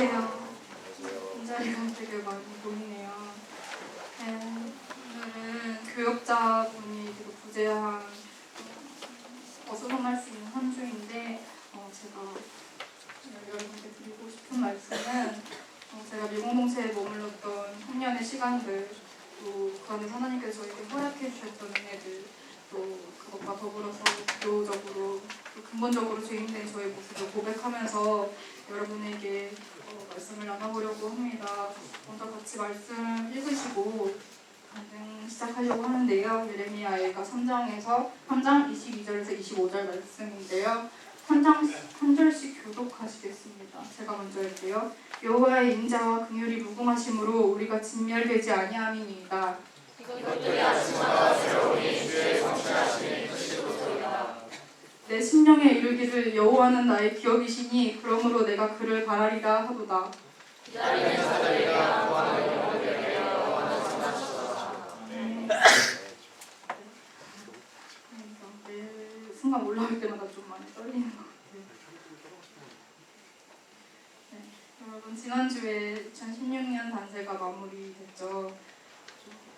안녕하세요. 인자리가 되게 많이 보이네요. 오늘은 교역자분이 되게 부재한 어수선할 수 있는 한 주인데 제가 여러분께 드리고 싶은 말씀은 제가 미공동체에 머물렀던 3년의 시간들, 또 그 안에서 하나님께서 저에게 허락해 주셨던 은혜들, 또 그것과 더불어서 기도적으로 또 근본적으로 죄인된 저의 모습을 고백하면서 여러분에게 말씀을 나눠보려고 합니다. 먼저 같이 말씀 읽으시고 시작하려고 하는데요. 예레미야가 3장 22절에서 25절 말씀인데요. 한 절씩 교독하시겠습니다. 제가 먼저 할게요. 여호와의 인자와 긍휼이 무궁하심으로 우리가 진멸되지 아니함이니이다. 이것들이 아침마다 새로우니 주의 성실하심이 크시도소이다. 내 심령에 이르기를 여호와는 나의 기업이시니 그러므로 내가 그를 바라리라 하도다. 기다리는 자들에게 구하는 영혼들에게 여호와는 선하시도다. 순간 올라올 때마다 좀 많이 떨리는 것 같아요. 여러분, 지난주에 2016년 단세가 마무리됐죠.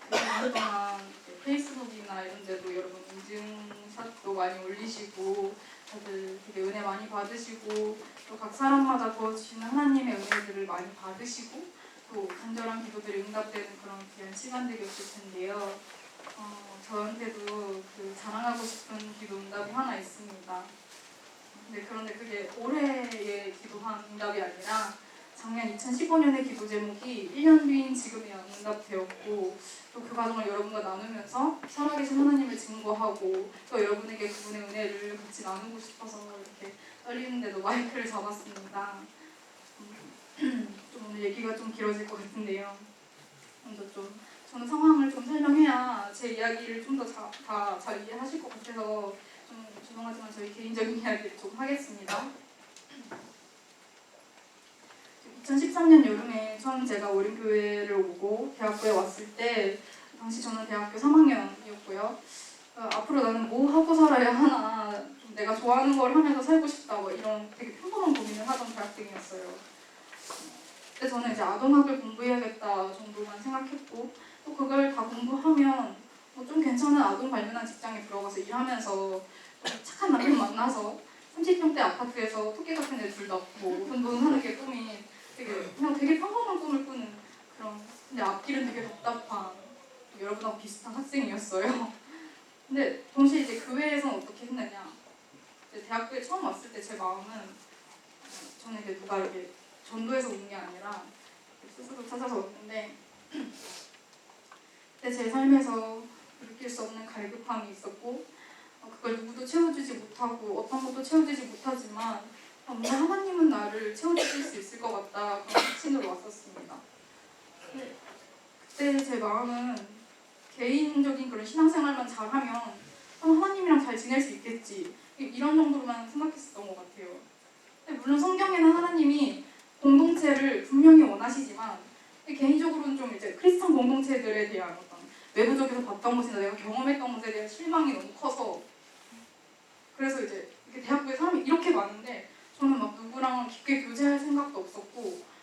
그 동안 페이스북이나 이런 데도 여러분 인증샷도 많이 올리시고 다들 되게 은혜 많이 받으시고 또 각 사람마다 부어주시는 하나님의 은혜들을 많이 받으시고 또 간절한 기도들이 응답되는 그런 귀한 시간들이었을 텐데요. 저한테도 그 자랑하고 싶은 기도 응답이 하나 있습니다. 그런데 그게 올해의 기도한 응답이 아니라 작년 2015년의 기도 제목이 1년 뒤인 지금에 응답되었고 또 그 과정을 여러분과 나누면서 살아계신 하나님을 증거하고 또 여러분에게 그분의 은혜를 같이 나누고 싶어서 이렇게 떨리는데도 마이크를 잡았습니다. 좀 오늘 얘기가 좀 길어질 것 같은데요. 먼저 저는 상황을 좀 설명해야 제 이야기를 좀 더 잘 이해하실 것 같아서 좀 죄송하지만 저희 개인적인 이야기를 좀 하겠습니다. 2013년 여름에 처음 제가 어린교회를 오고 대학교에 왔을 때 당시 저는 대학교 3학년이었고요. 앞으로 나는 뭐 하고 살아야 하나, 좀 내가 좋아하는 걸 하면서 살고 싶다, 이런 되게 평범한 고민을 하던 대학생이었어요. 그때 저는 이제 아동학을 공부해야겠다 정도만 생각했고 또 그걸 다 공부하면 좀 괜찮은 아동 관련한 직장에 들어가서 일하면서 착한 남편 만나서 30평대 아파트에서 토끼 같은 애 둘 낳고 운동하는 게 꿈이 되게 평범한 꿈을 꾸는 그런, 근데 앞길은 되게 답답한 여러분하고 비슷한 학생이었어요. 근데 동시에 이제 교회에서는 어떻게 했느냐, 대학교에 처음 왔을 때 제 마음은 저는 이게 누가 이렇게 전도해서 온 게 아니라 스스로 찾아서 왔는데 그때 제 삶에서 느낄 수 없는 갈급함이 있었고 그걸 누구도 채워주지 못하고 어떤 것도 채워주지 못하지만 뭔가 하나님은 나를 채워주실 수 있을 것 같다, 그런 확신으로 왔었습니다. 그때 제 마음은 개인적인 그런 신앙생활만 잘하면 하나님이랑 잘 지낼 수 있겠지, 이런 정도로만 생각했었던 것 같아요. 근데 물론 성경에는 하나님이 공동체를 분명히 원하시지만 개인적으로는 좀 이제 크리스찬 공동체들에 대한 어떤 외부적에서 봤던 것이나 내가 경험했던 것에 대한 실망이 너무 커서, 그래서 이제 이렇게 대학교에 사람이 이렇게 많은데 저는 막 누구랑 깊게 교제할 생각도 없었고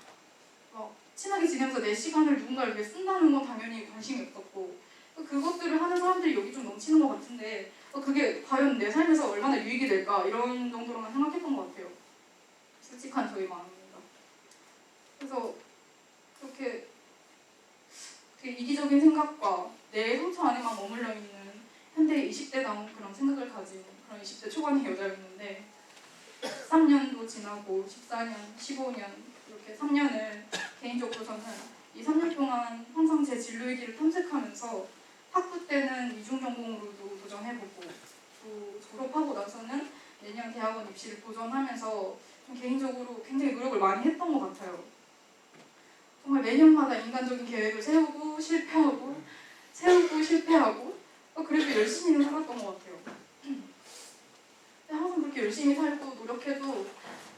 친하게 지내면서 내 시간을 누군가를 위해 쓴다는 건 당연히 관심이 없었고 그것들을 하는 사람들이 여기 좀 넘치는 것 같은데 그게 과연 내 삶에서 얼마나 유익이 될까, 이런 정도로만 생각했던 것 같아요. 솔직한 저희 마음입니다. 그래서 그렇게 이기적인 생각과 내 상처 안에만 머물러 있는 현대 20대다운 그런 생각을 가진 그런 20대 초반의 여자였는데 13년도 지나고 14년, 15년 이렇게 3년을 개인적으로 저는 이 3년 동안 항상 제 진로의 길을 탐색하면서 학부 때는 이중전공으로도 도전해보고 또 졸업하고 나서는 내년 대학원 입시를 도전하면서 좀 개인적으로 굉장히 노력을 많이 했던 것 같아요. 정말 매년마다 인간적인 계획을 세우고 실패하고 그래도 열심히는 살았던 것 같아요. 항상 그렇게 열심히 살고 노력해도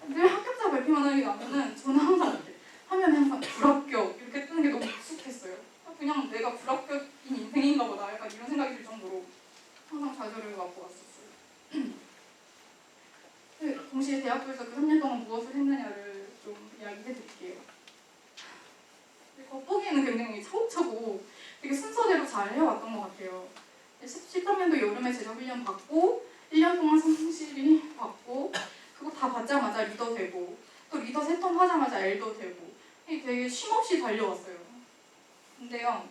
늘 합격자 발표만 하게 나면은 저는 항상 이렇게 화면에 항상 불합격 이렇게 뜨는 게 너무 익숙했어요. 그냥 내가 불합격인 인생인가 보다, 약간 이런 생각이 들 정도로 항상 좌절을 맛보았었어요. 동시에 대학교에서 그 3년 동안 무엇을 했느냐를 좀 이야기해드릴게요. 겉보기에는 굉장히 차곡차곡 되게 순서대로 잘 해왔던 것 같아요. 13년도 여름에 제자훈련 받고 1년 동안 성실히 받고 그거 다 받자마자 리더 되고 또 리더 세 턴 하자마자 엘더 되고 되게 쉼없이 달려왔어요. 근데요,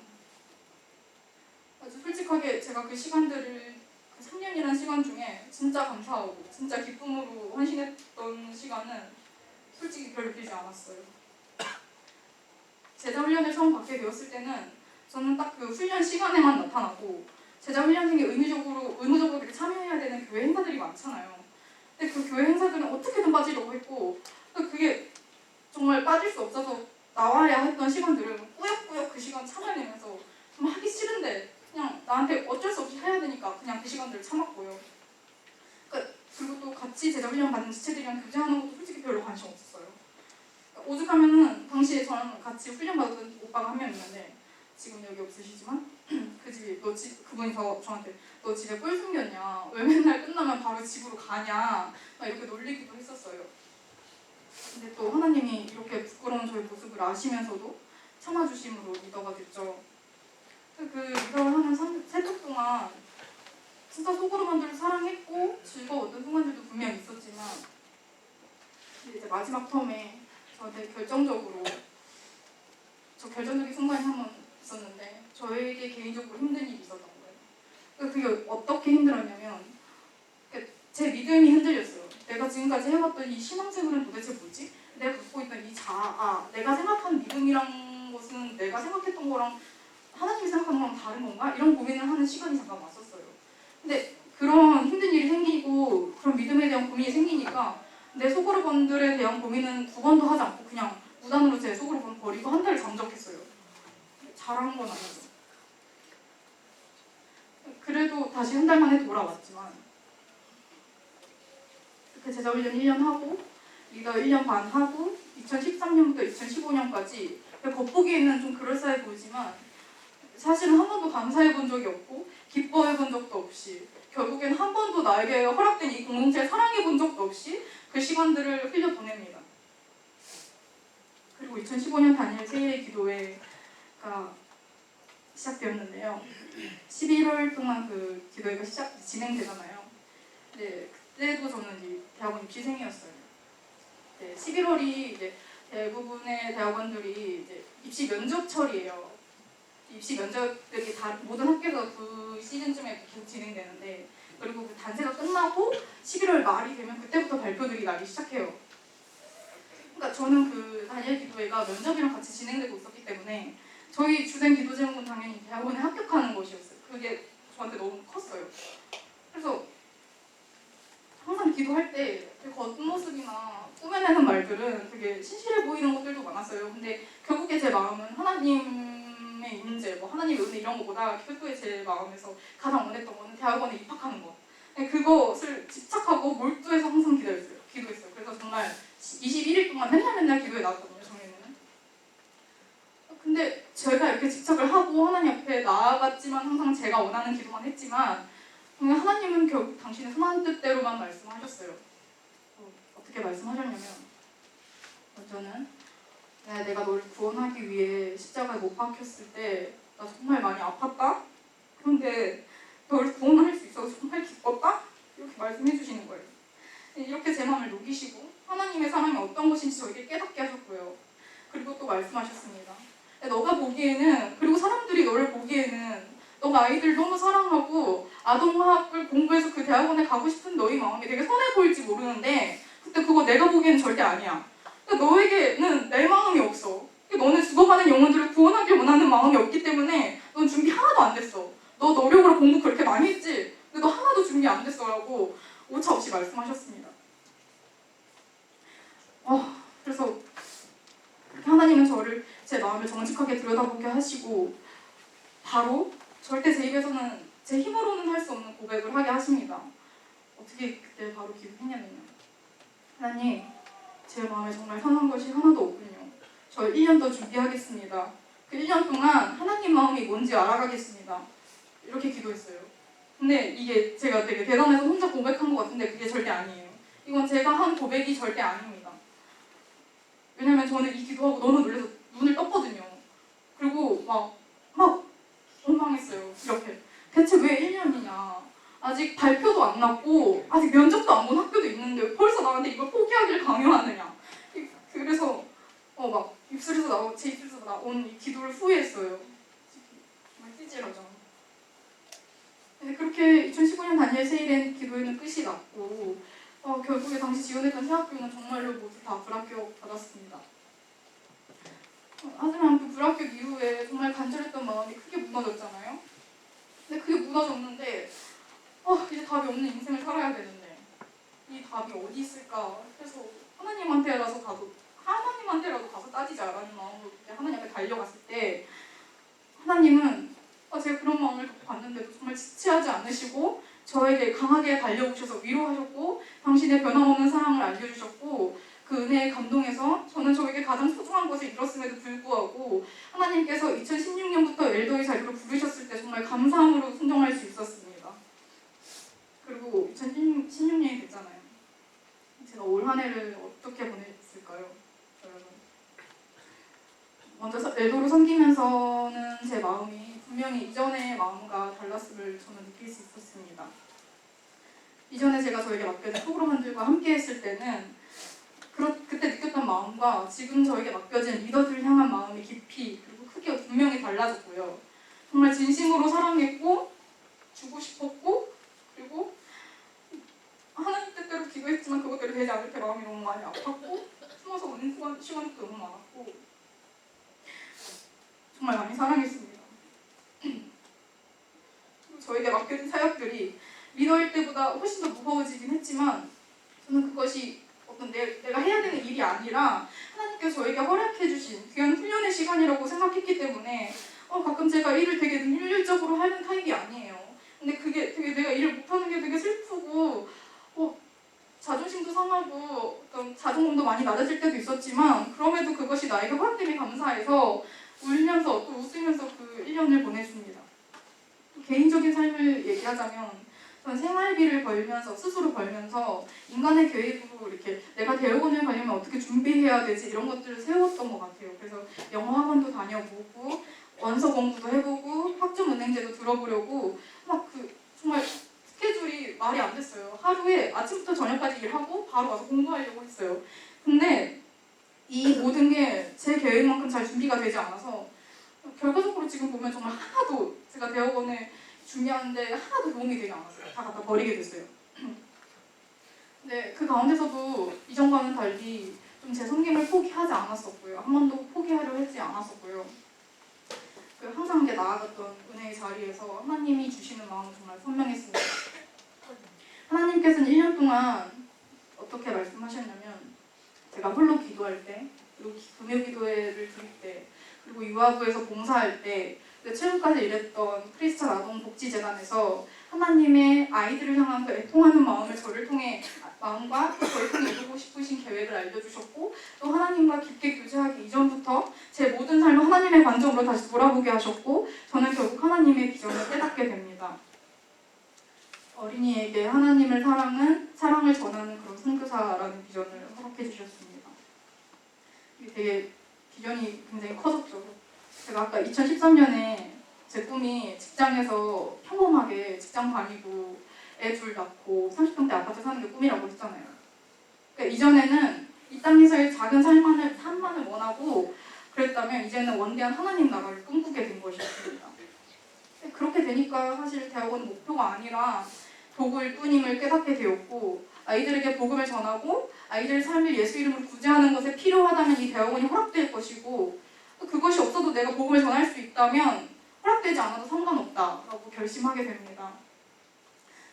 아주 솔직하게 제가 그 시간들을 그 3년이라는 시간 중에 진짜 감사하고 진짜 기쁨으로 헌신했던 시간은 솔직히 별로 길지 않았어요. 제자훈련을 처음 받게 되었을 때는 저는 딱 그 훈련 시간에만 나타나고 제자훈련생이 의무적으로 이렇게 참여해야 되는 교회 행사들이 많잖아요. 근데 그 교회 행사들은 어떻게든 빠지려고 했고 그게 정말 빠질 수 없어서 나와야 했던 시간들은 꾸역꾸역 그 시간 참아내면서 정말 하기 싫은데 그냥 나한테 어쩔 수 없이 해야 되니까 그냥 그 시간들을 참았고요. 그리고 또 같이 제자훈련 받는 지체들이랑 교제하는 것도 솔직히 별로 관심 없었어요. 오죽하면은 당시에 저랑 같이 훈련 받았던 오빠가 한 명 있는데 지금 여기 없으시지만 그분이 저한테 너 집에 꿀 숨겼냐? 왜 맨날 끝나면 바로 집으로 가냐? 막 이렇게 놀리기도 했었어요. 근데 또 하나님이 이렇게 부끄러운 저의 모습을 아시면서도 참아주심으로 리더가 됐죠. 그 리더를 하는 3주 동안 진짜 속으로만들 사랑했고 즐거웠던 순간들도 분명히 있었지만 이제 마지막 텀에 저한테 결정적인 순간이 한 번 있었는데 저에게 개인적으로 힘든 일이 있었던 거예요. 그게 어떻게 힘들었냐면 제 믿음이 흔들렸어요. 내가 지금까지 해왔던 이 신앙생활은 도대체 뭐지? 내가 갖고 있던 이 자아, 내가 생각한 믿음이란 것은 내가 생각했던 거랑 하나님이 생각하는 거랑 다른 건가? 이런 고민을 하는 시간이 잠깐 왔었어요. 근데 그런 힘든 일이 생기고 그런 믿음에 대한 고민이 생기니까 내 속으로번들에 대한 고민은 9번도 하지 않고 그냥 무단으로 제 속으로번 버리고 한 달을 잠적했어요. 잘한 건 아니죠. 그래도 다시 한 달 만에 돌아왔지만 그 제자훈련 1년 하고 리더 1년 반 하고 2013년부터 2015년까지 겉보기에는 좀 그럴싸해 보이지만 사실은 한 번도 감사해 본 적이 없고 기뻐해 본 적도 없이 결국엔 한 번도 나에게 허락된 이 공동체를 사랑해 본 적도 없이 그 시간들을 흘려보냅니다. 그리고 2015년 단일 세일의 기도회가 시작되었는데요. 11월 동안 그 기도회가 진행되잖아요. 네, 그때도 저는 이제 대학원 입시생이었어요. 네, 11월이 이제 대부분의 대학원들이 이제 입시 면접철이에요. 입시 면접들이 다 모든 학교에서 그 시즌쯤에 계속 진행되는데 그리고 그 단세가 끝나고 11월 말이 되면 그때부터 발표들이 나기 시작해요. 그러니까 저는 그 단일 기도회가 면접이랑 같이 진행되고 있었기 때문에 저희 주된 기도 제목은 당연히 대학원에 합격하는 것이었어요. 그게 저한테 너무 컸어요. 그래서 항상 기도할 때 겉모습이나 꾸며내는 말들은 되게 신실해 보이는 것들도 많았어요. 근데 결국에 제 마음은 하나님의 임재, 하나님의 은혜 이런 것보다 결국에 제 마음에서 가장 원했던 거는 대학원에 입학하는 것. 그것을 집착하고 몰두해서 항상 기도했어요. 그래서 정말 21일 동안 맨날 기도에 나왔거든요, 정리는. 근데 제가 이렇게 집착을 하고 하나님 앞에 나아갔지만 항상 제가 원하는 기도만 했지만 하나님은 결국 당신의 선한 뜻대로만 말씀하셨어요. 어떻게 말씀하셨냐면 먼저는 내가 너를 구원하기 위해 십자가에 못 박혔을 때 나 정말 많이 아팠다? 그런데 너를 구원할 수 있어서 정말 기뻤다? 이렇게 말씀해 주시는 거예요. 이렇게 제 마음을 녹이시고 하나님의 사랑이 어떤 것인지 저에게 깨닫게 하셨고요. 그리고 또 말씀하셨습니다. 너가 보기에는, 그리고 사람들이 너를 보기에는 너가 아이들 너무 사랑하고 아동화학을 공부해서 그 대학원에 가고 싶은 너희 마음이 되게 선해 보일지 모르는데 근데 그거 내가 보기에는 절대 아니야. 그러니까 너에게는 내 마음이 없어. 너는 죽어가는 영혼들을 구원하길 원하는 마음이 없기 때문에 넌 준비 하나도 안 됐어. 너 노력으로 공부 그렇게 많이 했지? 근데 너 하나도 준비 안 됐어라고 오차없이 말씀하셨습니다. 그래서 하나님은 저를 제 마음을 정직하게 들여다보게 하시고 바로 절대 제 입에서는 제 힘으로는 할 수 없는 고백을 하게 하십니다. 어떻게 그때 바로 기도했냐면요. 하나님, 제 마음에 정말 선한 것이 하나도 없군요. 저 1년 더 준비하겠습니다. 그 1년 동안 하나님 마음이 뭔지 알아가겠습니다. 이렇게 기도했어요. 근데 이게 제가 되게 대단해서 혼자 고백한 것 같은데 그게 절대 아니에요. 이건 제가 한 고백이 절대 아닙니다. 왜냐면 저는 이 기도하고 너무 놀라서 눈을 떴거든요. 그리고 막 원망했어요. 이렇게. 대체 왜 1년이냐. 아직 발표도 안 났고 아직 면접도 안 본 학교도 있는데 벌써 나한테 이걸 포기하기를 강요하느냐. 그래서 막 제 입술에서 나온 이 기도를 후회했어요. 정말 찌질하죠. 근데 그렇게 2019년 다니엘 세일엔 기도에는 끝이 났고 결국에 당시 지원했던 세 학교는 정말로 모두 다 불합격 받았습니다. 하지만 그 불합격 이후에 정말 간절했던 마음이 크게 무너졌잖아요. 근데 그게 무너졌는데 이제 답이 없는 인생을 살아야 되는데 이 답이 어디 있을까 해서 하나님한테라도 가서 따지자라는 마음으로 하나님 앞에 달려갔을 때 하나님은 제가 그런 마음을 갖고 갔는데도 정말 지체하지 않으시고 저에게 강하게 달려오셔서 위로하셨고 당신의 변함없는 사랑을 알려주셨고 그 은혜에 감동해서 저는 저에게 가장 소중한 것을 잃었음에도 불구하고 하나님께서 2016년부터 엘더의 자리로 부르셨을 때 정말 감사함으로 순종할 수 있었습니다. 그리고 2016년이 됐잖아요. 제가 올 한 해를 어떻게 보냈을까요? 여러분. 먼저 엘도로 섬기면서는 제 마음이 분명히 이전의 마음과 달랐음을 저는 느낄 수 있었습니다. 이전에 제가 저에게 맡겨진 프로그램들과 함께 했을 때는 그때 느꼈던 마음과 지금 저에게 맡겨진 리더들을 향한 마음이 깊이 그리고 크게 분명히 달라졌고요. 정말 진심으로 사랑했고 주고 싶었고 그리고 하나님 뜻대로 기도했지만 그것대로 되지 않을 때 마음이 너무 많이 아팠고 숨어서 우는 시간도 너무 많았고 정말 많이 사랑했습니다. 저에게 맡겨진 사역들이 리더일 때보다 훨씬 더 무거워지긴 했지만 저는 그것이 어떤 내가 해야 되는 일이 아니라 하나님께서 저에게 허락해 주신 귀한 훈련의 시간이라고 생각했기 때문에 가끔 제가 일을 되게 능률적으로 하는 타입이 아니에요. 근데 그게 되게 내가 일을 못하는 게 되게 슬프고 자존심도 상하고 어떤 자존감도 많이 낮아질 때도 있었지만 그럼에도 그것이 나에게 허락됨이 감사해서 울면서 또 웃으면서 그 1년을 보내줍니다. 개인적인 삶을 얘기하자면 전 생활비를 스스로 벌면서 인간의 계획으로 이렇게 내가 대학원을 가려면 어떻게 준비해야 되지 이런 것들을 세웠던 것 같아요. 그래서 영어 학원도 다녀보고 원서 공부도 해보고 학점은행제도 들어보려고 정말 스케줄이 말이 안 됐어요. 하루에 아침부터 저녁까지 일하고 바로 와서 공부하려고 했어요. 근데 이 모든 게 제 계획만큼 잘 준비가 되지 않아서 결과적으로 지금 보면 정말 하나도 제가 대학원에 준비하는데 하나도 도움이 되지 않았어요. 다 갖다 버리게 됐어요. 근데 그 가운데서도 이전과는 달리 좀 제 섬김을 포기하지 않았었고요. 한 번도 포기하려 하지 않았었고요. 항상 나아갔던 은혜의 자리에서 하나님이 주시는 마음은 정말 선명했습니다. 하나님께서는 1년 동안 어떻게 말씀하셨냐면 제가 홀로 기도할 때 그리고 금요 기도회를 드릴 때 그리고 유아부에서 봉사할 때 최근까지 일했던 크리스찬 아동복지재단에서 하나님의 아이들을 향한 그 애통하는 마음을 저를 통해 마음과 저를 통해 이루고 싶으신 계획을 알려주셨고 또 하나님과 깊게 교제하기 이전부터 제 모든 삶을 하나님의 관점으로 다시 돌아보게 하셨고 저는 결국 하나님의 비전을 깨닫게 됩니다. 어린이에게 하나님을 사랑을 전하는 그런 선교사라는 비전을 허락해 주셨습니다. 이게 되게 비전이 굉장히 커졌죠. 제가 아까 2013년에 제 꿈이 직장에서 평범하게 직장 다니고 애 둘 낳고 30평대 아파트 사는 게 꿈이라고 했잖아요. 그러니까 이전에는 이 땅에서의 작은 삶만을 원하고 그랬다면 이제는 원대한 하나님 나라를 꿈꾸게 된 것이었습니다. 그렇게 되니까 사실 대학원은 목표가 아니라 도구일 뿐임을 깨닫게 되었고 아이들에게 복음을 전하고 아이들의 삶을 예수 이름으로 구제하는 것에 필요하다면 이 대학원이 허락될 것이고 그것이 없어도 내가 복음을 전할 수 있다면 허락되지 않아도 상관없다라고 결심하게 됩니다.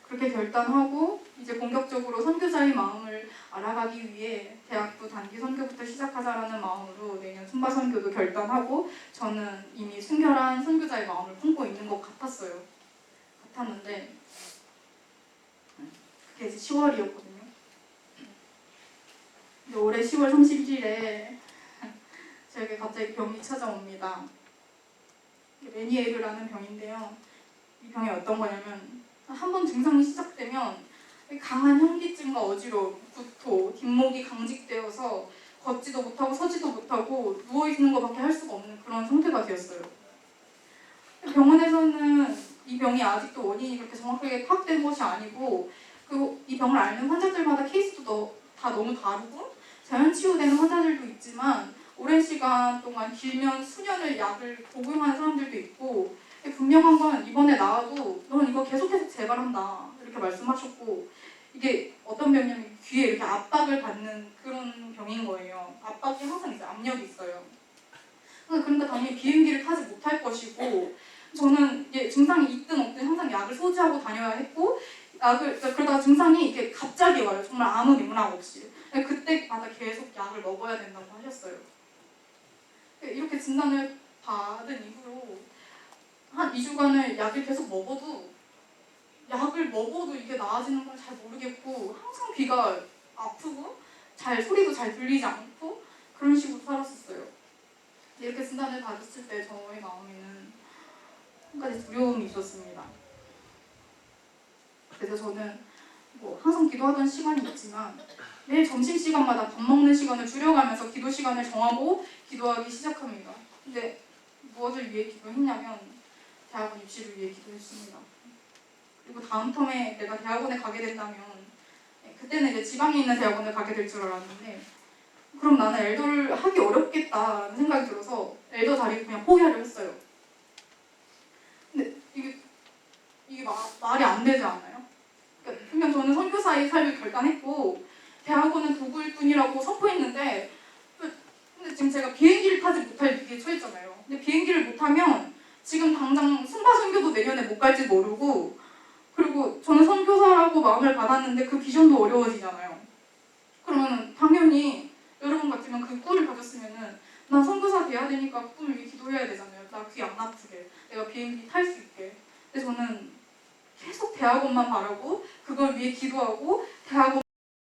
그렇게 결단하고 이제 본격적으로 선교자의 마음을 알아가기 위해 대학부 단기 선교부터 시작하자라는 마음으로 내년 순바 선교도 결단하고 저는 이미 순결한 선교자의 마음을 품고 있는 것 같았는데 그게 이제 10월이었거든요. 근데 올해 10월 31일에 저에게 갑자기 병이 찾아옵니다. 메니에르라는 병인데요. 이 병이 어떤 거냐면 한 번 증상이 시작되면 강한 현기증과 어지러움, 구토, 뒷목이 강직되어서 걷지도 못하고 서지도 못하고 누워있는 것밖에 할 수가 없는 그런 상태가 되었어요. 병원에서는 이 병이 아직도 원인이 그렇게 정확하게 파악된 것이 아니고 그리고 이 병을 앓는 환자들마다 케이스도 다 너무 다르고 자연 치유되는 환자들도 있지만 오랜 시간 동안 길면 수년을 약을 복용하는 사람들도 있고 분명한 건 이번에 나와도 넌 이거 계속해서 재발한다 이렇게 말씀하셨고 이게 어떤 병이냐면 귀에 이렇게 압박을 받는 그런 병인 거예요. 압박이 항상 있어요. 압력이 있어요. 그러니까 당연히 비행기를 타지 못할 것이고 저는 이게 증상이 있든 없든 항상 약을 소지하고 다녀야 했고 그러다가 증상이 이게 갑자기 와요. 정말 아무 맥락 없이. 그때마다 계속 약을 먹어야 된다고 하셨어요. 이렇게 진단을 받은 이후로 한 2주간을 약을 계속 먹어도 이게 나아지는 걸 잘 모르겠고 항상 귀가 아프고 소리도 잘 들리지 않고 그런 식으로 살았었어요. 이렇게 진단을 받았을 때 저의 마음에는 한 가지 두려움이 있었습니다. 그래서 저는 항상 기도하던 시간이 있지만 매일 점심시간마다 밥 먹는 시간을 줄여가면서 기도 시간을 정하고 기도하기 시작합니다. 근데 무엇을 위해 기도했냐면 대학원 입시를 위해 기도했습니다. 그리고 다음 텀에 내가 대학원에 가게 된다면 그때는 이제 지방에 있는 대학원을 가게 될 줄 알았는데 그럼 나는 엘더를 하기 어렵겠다라는 생각이 들어서 엘더 자리를 그냥 포기하려 했어요. 근데 이게 말이 안 되지 않아요? 그러니까 저는 선교사의 삶을 결단했고 대학원은 도구일 뿐이라고 선포했는데 근데 지금 제가 비행기를 타지 못할 위기에 처했잖아요. 근데 비행기를 못 타면 지금 당장 승가 선교도 내년에 못 갈지 모르고 그리고 저는 선교사라고 마음을 받았는데 그 비전도 어려워지잖아요. 그러면 당연히 여러분 같으면 그 꿈을 가졌으면은 나 선교사 돼야 되니까 그 꿈을 위해 기도해야 되잖아요. 나 귀 안 아프게 내가 비행기 탈 수 있게. 근데 저는 계속 대학원만 바라고 그걸 위해 기도하고 대학원